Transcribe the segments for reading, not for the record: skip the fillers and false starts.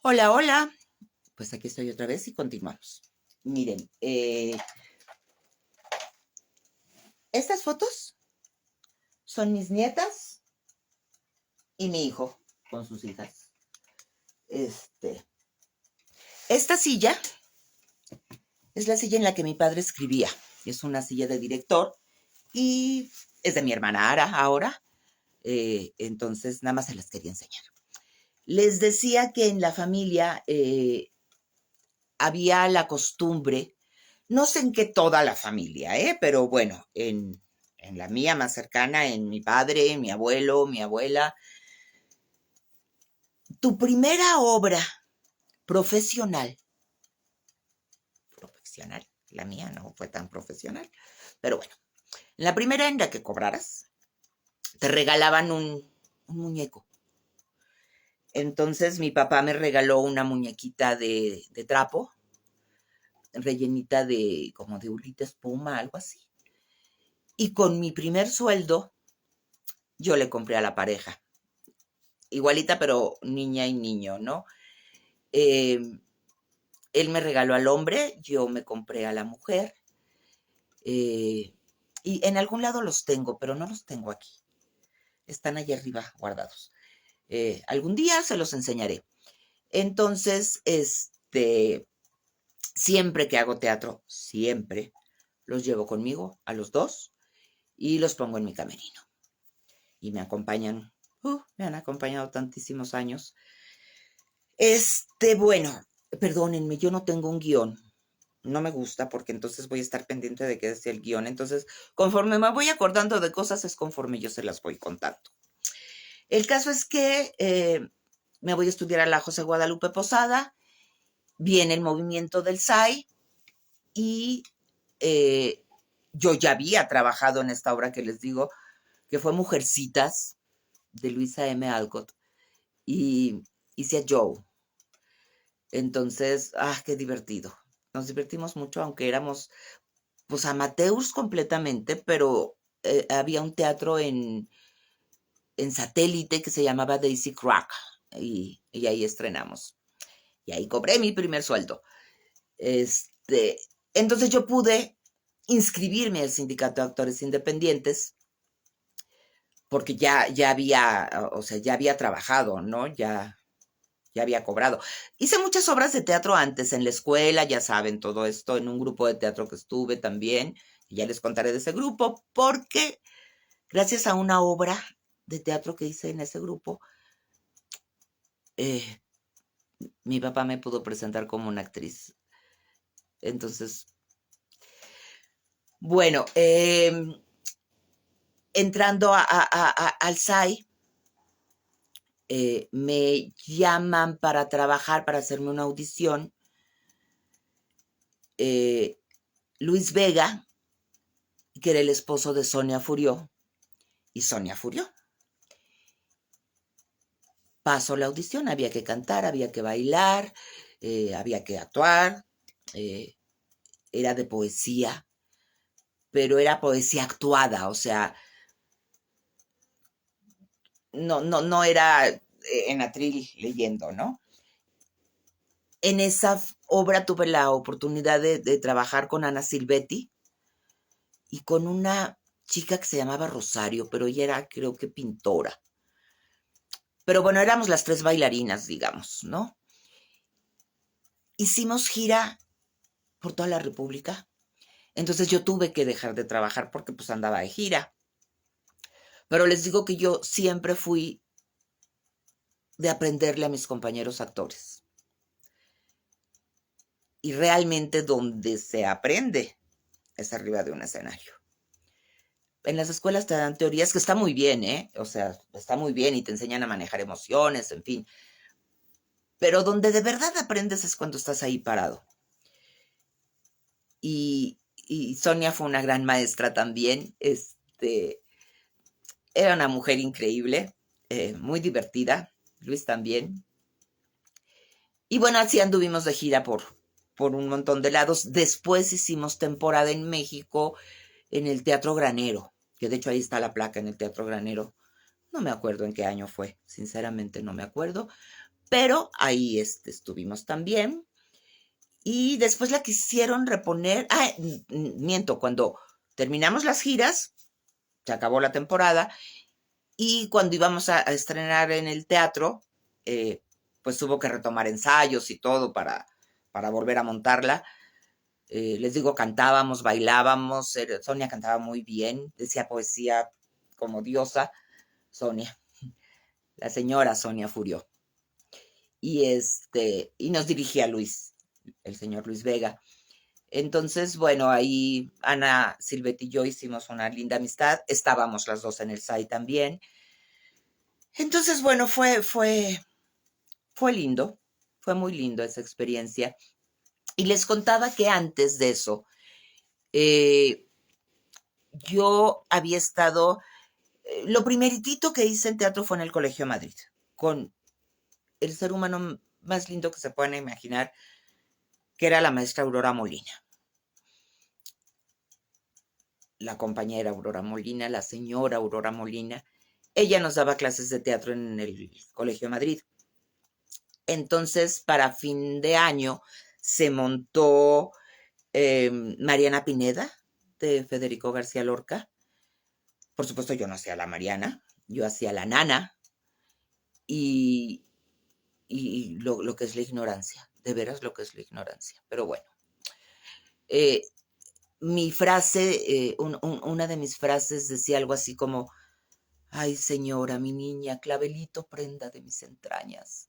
Hola, hola. Pues aquí estoy otra vez y continuamos. Miren, estas fotos son mis nietas y mi hijo con sus hijas. Este, esta silla es la silla en la que mi padre escribía. Es una silla de director y es de mi hermana Ara ahora. Entonces, nada más se las quería enseñar. Les decía que en la familia había la costumbre, no sé en qué toda la familia, pero bueno, en la mía más cercana, en mi padre, mi abuelo, mi abuela, tu primera obra profesional, profesional, la mía no fue tan profesional, pero bueno, la primera en la que cobraras, te regalaban un muñeco. Entonces mi papá me regaló una muñequita de trapo, rellenita de como de ulita espuma, algo así. Y con mi primer sueldo, yo le compré a la pareja. Igualita, pero niña y niño, ¿no? Eh, Él me regaló al hombre, yo me compré a la mujer. Eh, y en algún lado los tengo, pero no los tengo aquí. Están allá arriba guardados. Algún día se los enseñaré. Entonces, siempre que hago teatro, siempre los llevo conmigo a los dos y los pongo en mi camerino. Y me acompañan, me han acompañado tantísimos años. Bueno, perdónenme, yo no tengo un guión. No me gusta porque entonces voy a estar pendiente de qué decía el guión. Entonces, conforme me voy acordando de cosas, es conforme yo se las voy contando. El caso es que me voy a estudiar a la José Guadalupe Posada, viene el movimiento del SAI y eh, yo ya había trabajado en esta obra que les digo, que fue Mujercitas, de Luisa M. Alcott, y hice a Joe. Entonces, qué divertido. Nos divertimos mucho, aunque éramos pues amateurs completamente, pero había un teatro en satélite que se llamaba Daisy Crack y ahí estrenamos. Y ahí cobré mi primer sueldo. Este, entonces yo pude inscribirme al Sindicato de Actores Independientes porque ya había, o sea, ya había trabajado, ¿no? Ya había cobrado. Hice muchas obras de teatro antes en la escuela, ya saben todo esto, en un grupo de teatro que estuve también, y ya les contaré de ese grupo, porque gracias a una obra de teatro que hice en ese grupo, eh, mi papá me pudo presentar como una actriz. Entonces, bueno, entrando al SAI, me llaman para trabajar, para hacerme una audición. Luis Vega, que era el esposo de Sonia Furió, y Sonia Furió. Pasó la audición, había que cantar, había que bailar, había que actuar, era de poesía, pero era poesía actuada, o sea, no era en atril leyendo, ¿no? En esa obra tuve la oportunidad de trabajar con Ana Silvetti y con una chica que se llamaba Rosario, pero ella era, creo que, pintora. Pero bueno, éramos las tres bailarinas, digamos, ¿no? Hicimos gira por toda la República. Entonces yo tuve que dejar de trabajar porque pues andaba de gira. Pero les digo que yo siempre fui de aprenderle a mis compañeros actores. Y realmente donde se aprende es arriba de un escenario. En las escuelas te dan teorías que está muy bien, ¿eh? O sea, está muy bien y te enseñan a manejar emociones, en fin. Pero donde de verdad aprendes es cuando estás ahí parado. Y Sonia fue una gran maestra también. Era una mujer increíble, muy divertida. Luis también. Y bueno, así anduvimos de gira por un montón de lados. Después hicimos temporada en México en el Teatro Granero, que de hecho ahí está la placa en el Teatro Granero. No me acuerdo en qué año fue, sinceramente no me acuerdo, pero ahí estuvimos también. Y después la quisieron reponer. Miento, cuando terminamos las giras, se acabó la temporada, y cuando íbamos a estrenar en el teatro, pues hubo que retomar ensayos y todo para volver a montarla. Les digo, cantábamos, bailábamos, Sonia cantaba muy bien, decía poesía como diosa, Sonia, la señora Sonia Furió. Y nos dirigía Luis, el señor Luis Vega. Entonces, bueno, ahí Ana Silvetti y yo hicimos una linda amistad, estábamos las dos en el SAI también. Entonces, bueno, fue lindo, fue muy lindo esa experiencia. Y les contaba que antes de eso, yo había estado, lo primeritito que hice en teatro fue en el Colegio Madrid, con el ser humano más lindo que se puedan imaginar, que era la maestra Aurora Molina. La compañera Aurora Molina, la señora Aurora Molina, ella nos daba clases de teatro en el Colegio Madrid. Entonces, para fin de año, se montó Mariana Pineda, de Federico García Lorca. Por supuesto, yo no hacía la Mariana, yo hacía la Nana, y lo que es la ignorancia, de veras lo que es la ignorancia. Pero bueno, mi frase, una de mis frases decía algo así como: ay, señora, mi niña, clavelito, prenda de mis entrañas.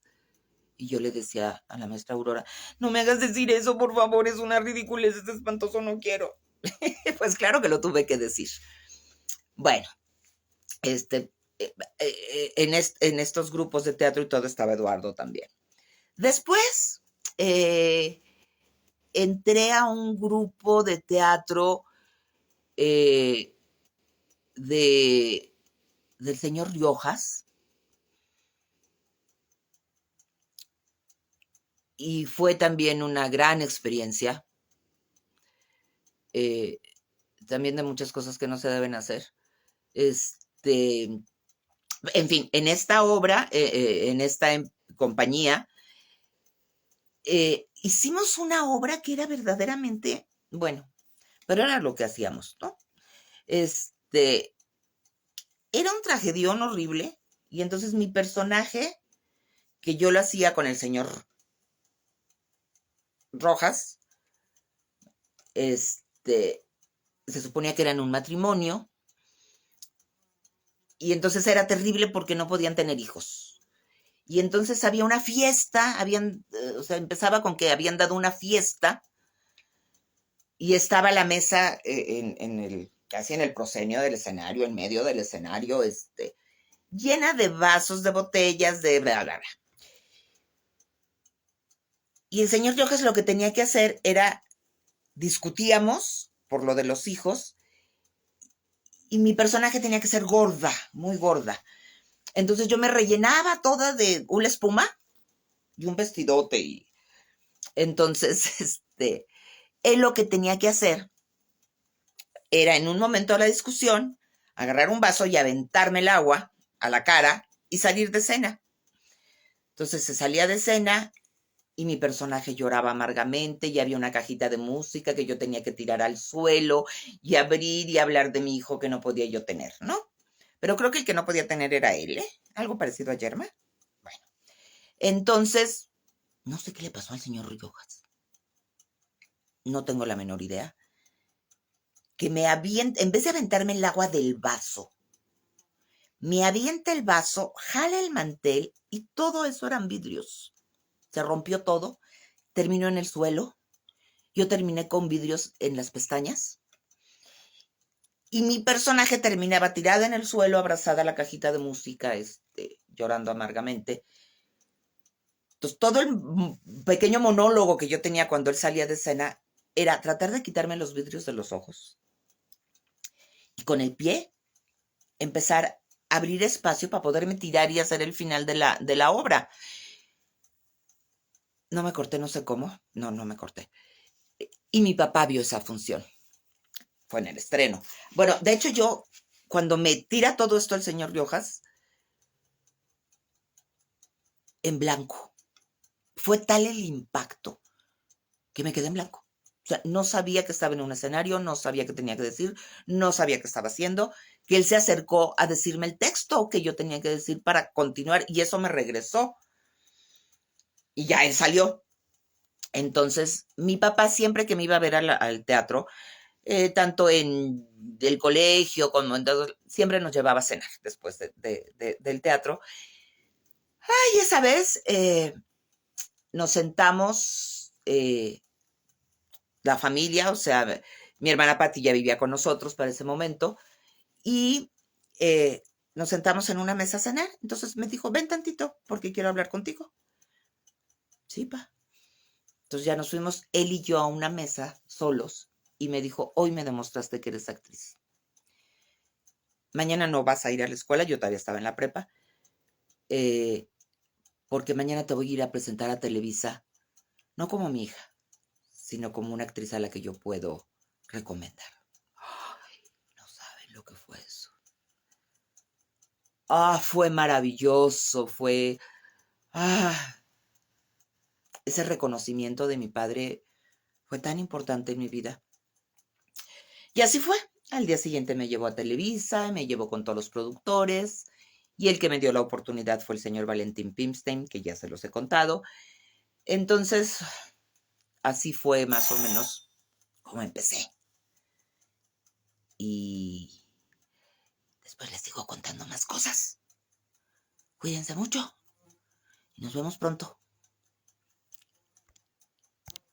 Y yo le decía a la maestra Aurora: no me hagas decir eso, por favor, es una ridiculez, es espantoso, no quiero. Pues claro que lo tuve que decir. Bueno, en estos grupos de teatro y todo estaba Eduardo también. Después entré a un grupo de teatro del señor Riojas, y fue también una gran experiencia, también de muchas cosas que no se deben hacer. En fin, en esta obra, en esta compañía, hicimos una obra que era verdaderamente, bueno, pero era lo que hacíamos, ¿no? Era un tragedión horrible, y entonces mi personaje, que yo lo hacía con el señor Rojas, se suponía que eran un matrimonio, y entonces era terrible porque no podían tener hijos. Y entonces había una fiesta, empezaba con que habían dado una fiesta, y estaba la mesa casi en el proscenio del escenario, en medio del escenario, llena de vasos, de botellas, de bla, bla, bla. Y el señor Riojas lo que tenía que hacer era, discutíamos por lo de los hijos, y mi personaje tenía que ser gorda, muy gorda. Entonces yo me rellenaba toda de una espuma y un vestidote, y entonces él lo que tenía que hacer era, en un momento de la discusión, agarrar un vaso y aventarme el agua a la cara y salir de escena. Entonces se salía de escena y mi personaje lloraba amargamente, y había una cajita de música que yo tenía que tirar al suelo y abrir y hablar de mi hijo que no podía yo tener, ¿no? Pero creo que el que no podía tener era él, ¿eh? Algo parecido a Yerma. Bueno, entonces, no sé qué le pasó al señor Riojas. No tengo la menor idea. Que en vez de aventarme el agua del vaso, me avienta el vaso, jala el mantel, y todo eso eran vidrios. Se rompió todo, terminó en el suelo. Yo terminé con vidrios en las pestañas, y mi personaje terminaba tirada en el suelo, abrazada a la cajita de música, llorando amargamente. Entonces, todo el pequeño monólogo que yo tenía cuando él salía de escena era tratar de quitarme los vidrios de los ojos, y con el pie empezar a abrir espacio para poderme tirar y hacer el final de la obra. No me corté, no sé cómo. No me corté. Y mi papá vio esa función. Fue en el estreno. Bueno, de hecho yo, cuando me tira todo esto el señor Riojas, en blanco. fue tal el impacto que me quedé en blanco. O sea, no sabía que estaba en un escenario, no sabía qué tenía que decir, no sabía qué estaba haciendo, que él se acercó a decirme el texto que yo tenía que decir para continuar y eso me regresó. Y ya él salió. Entonces, mi papá siempre que me iba a ver al teatro, tanto en el colegio como en todo, siempre nos llevaba a cenar después del teatro. Y esa vez nos sentamos, la familia, o sea, mi hermana Pati ya vivía con nosotros para ese momento, y nos sentamos en una mesa a cenar. Entonces me dijo, ven tantito, porque quiero hablar contigo. Sí, pa. Entonces ya nos fuimos él y yo a una mesa solos y me dijo, hoy me demostraste que eres actriz. Mañana no vas a ir a la escuela, yo todavía estaba en la prepa, eh, porque mañana te voy a ir a presentar a Televisa, no como mi hija, sino como una actriz a la que yo puedo recomendar. Ay, no saben lo que fue eso. Fue maravilloso, fue... ese reconocimiento de mi padre fue tan importante en mi vida. Y así fue. Al día siguiente me llevó a Televisa, me llevó con todos los productores, y el que me dio la oportunidad fue el señor Valentín Pimstein, que ya se los he contado. Entonces, así fue más o menos como empecé. Y después les sigo contando más cosas. Cuídense mucho y nos vemos pronto.